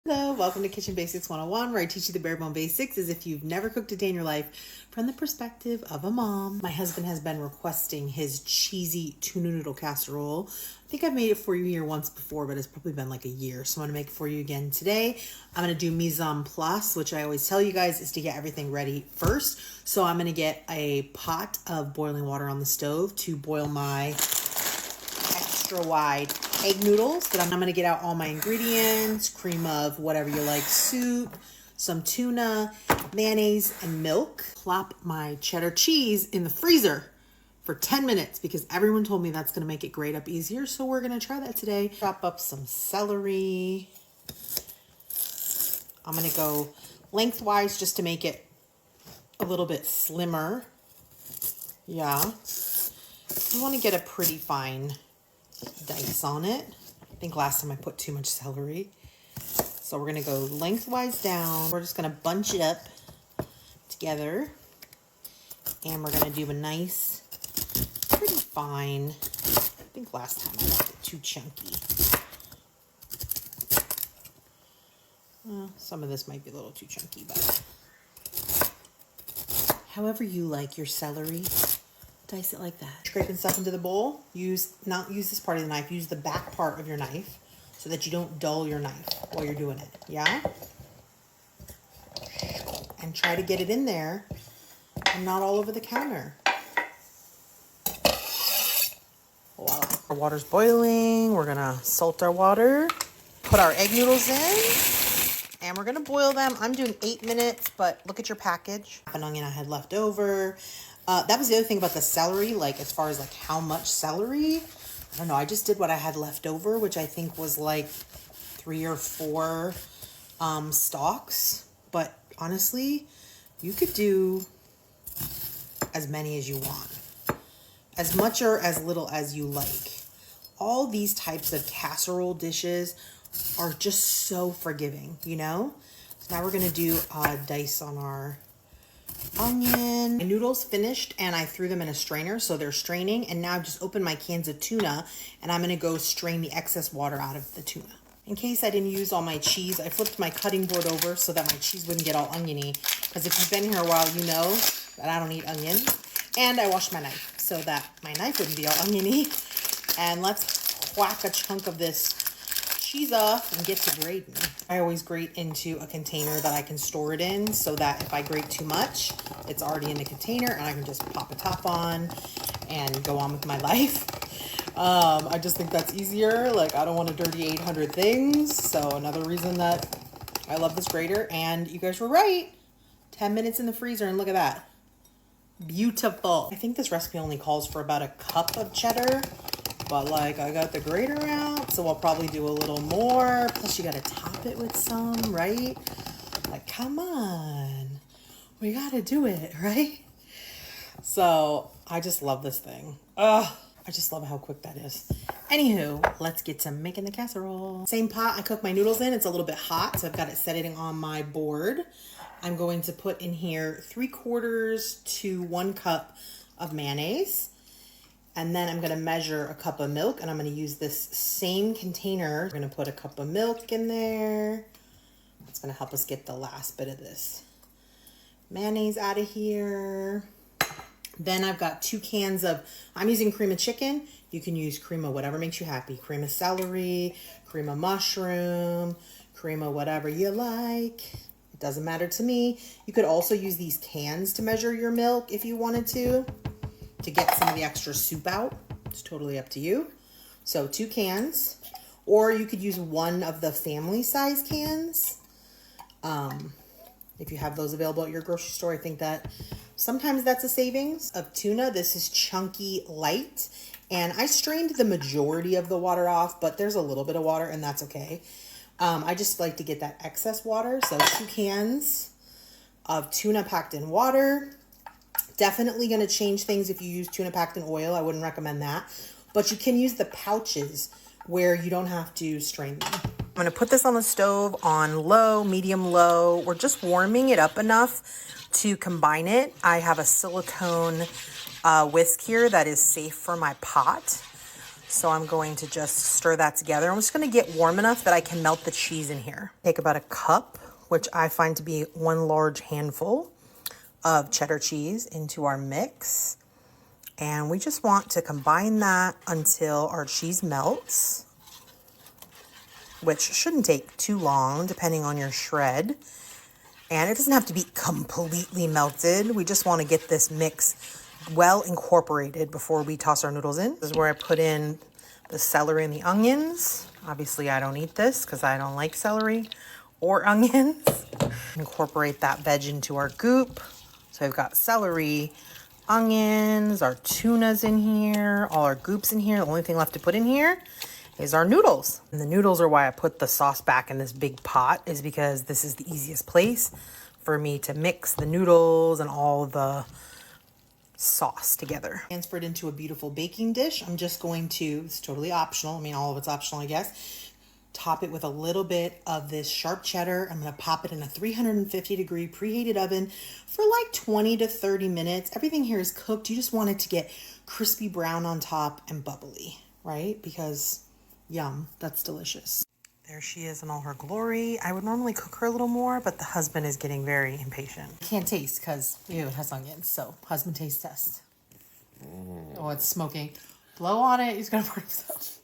Hello, welcome to Kitchen Basics 101, where I teach you the bare bone basics as if you've never cooked a day in your life from the perspective of a mom. My husband has been requesting his cheesy tuna noodle casserole. I think I've made it for you here once before, but it's probably been like a year, so I'm going to make it for you again today. I'm going to do mise en place, which I always tell you guys is to get everything ready first. So I'm going to get a pot of boiling water on the stove to boil my extra wide egg noodles. Then I'm going to get out all my ingredients, cream of whatever you like, soup, some tuna, mayonnaise, and milk. Plop my cheddar cheese in the freezer for 10 minutes because everyone told me that's going to make it grate up easier. So we're going to try that today. Chop up some celery. I'm going to go lengthwise just to make it a little bit slimmer. Yeah. You want to get a pretty fine dice on it. I think last time I put too much celery. So we're going to go lengthwise down. We're just going to bunch it up together. And we're going to do a nice, pretty fine. I think last time I left it too chunky. Some of this might be a little too chunky, but however you like your celery. Dice it like that. Scraping stuff into the bowl. Not use this part of the knife. Use the back part of your knife so that you don't dull your knife while you're doing it. Yeah? And try to get it in there and not all over the counter. Voila. Our water's boiling. We're gonna salt our water. Put our egg noodles in. And we're gonna boil them. I'm doing 8 minutes, but look at your package. An onion I had left over. That was the other thing about the celery, like as far as like how much celery, I don't know, I just did what I had left over, which I think was like 3 or 4 stalks. But honestly, you could do as many as you want, as much or as little as you like. All these types of casserole dishes are just so forgiving, you know? So now we're gonna do a dice on our onion. My noodles finished and I threw them in a strainer, so they're straining. And now I've just opened my cans of tuna and I'm gonna go strain the excess water out of the tuna. In case I didn't use all my cheese, I flipped my cutting board over so that my cheese wouldn't get all oniony. Because if you've been here a while, you know that I don't eat onion. And I washed my knife so that my knife wouldn't be all oniony. And let's whack a chunk of this cheese off and get to grating. I always grate into a container that I can store it in so that if I grate too much, it's already in the container and I can just pop a top on and go on with my life. I just think that's easier. Like, I don't want to dirty 800 things. So another reason that I love this grater. And you guys were right. 10 minutes in the freezer and look at that. Beautiful. I think this recipe only calls for about a cup of cheddar. But like, I got the grater out, so I'll probably do a little more. Plus you gotta top it with some, right? Like, come on. We gotta do it, right? So I just love this thing. Ugh, I just love how quick that is. Anywho, let's get to making the casserole. Same pot I cook my noodles in. It's a little bit hot, so I've got it setting on my board. I'm going to put in here 3/4 to 1 cup of mayonnaise. And then I'm going to measure a cup of milk, and I'm going to use this same container. I'm going to put a cup of milk in there. It's going to help us get the last bit of this mayonnaise out of here. Then I've got 2 cans of, I'm using cream of chicken. You can use cream of whatever makes you happy. Cream of celery, cream of mushroom, cream of whatever you like. It doesn't matter to me. You could also use these cans to measure your milk if you wanted to get some of the extra soup out. It's totally up to you. So 2 cans, or you could use one of the family size cans. If you have those available at your grocery store, I think that sometimes that's a savings of tuna. This is chunky light, and I strained the majority of the water off, but there's a little bit of water and that's okay. I just like to get that excess water. So 2 cans of tuna packed in water. Definitely going to change things if you use tuna packed in oil. I wouldn't recommend that. But you can use the pouches where you don't have to strain them. I'm going to put this on the stove on low, medium low. We're just warming it up enough to combine it. I have a silicone whisk here that is safe for my pot. So I'm going to just stir that together. I'm just going to get warm enough that I can melt the cheese in here. Take about a cup, which I find to be one large handful of cheddar cheese into our mix. And we just want to combine that until our cheese melts, which shouldn't take too long depending on your shred. And it doesn't have to be completely melted. We just want to get this mix well incorporated before we toss our noodles in. This is where I put in the celery and the onions. Obviously, I don't eat this because I don't like celery or onions. Incorporate that veg into our goop. So we've got celery, onions, our tuna's in here, all our goops in here. The only thing left to put in here is our noodles. And the noodles are why I put the sauce back in this big pot, is because this is the easiest place for me to mix the noodles and all the sauce together. Transferred into a beautiful baking dish. I'm just going to, it's totally optional. I mean, all of it's optional, I guess. Top it with a little bit of this sharp cheddar. I'm going to pop it in a 350-degree preheated oven for like 20 to 30 minutes. Everything here is cooked. You just want it to get crispy brown on top and bubbly, right? Because yum, that's delicious. There she is in all her glory. I would normally cook her a little more, but the husband is getting very impatient. I can't taste because, it has onions. So, husband taste test. Oh, it's smoking. Blow on it. He's going to burn himself.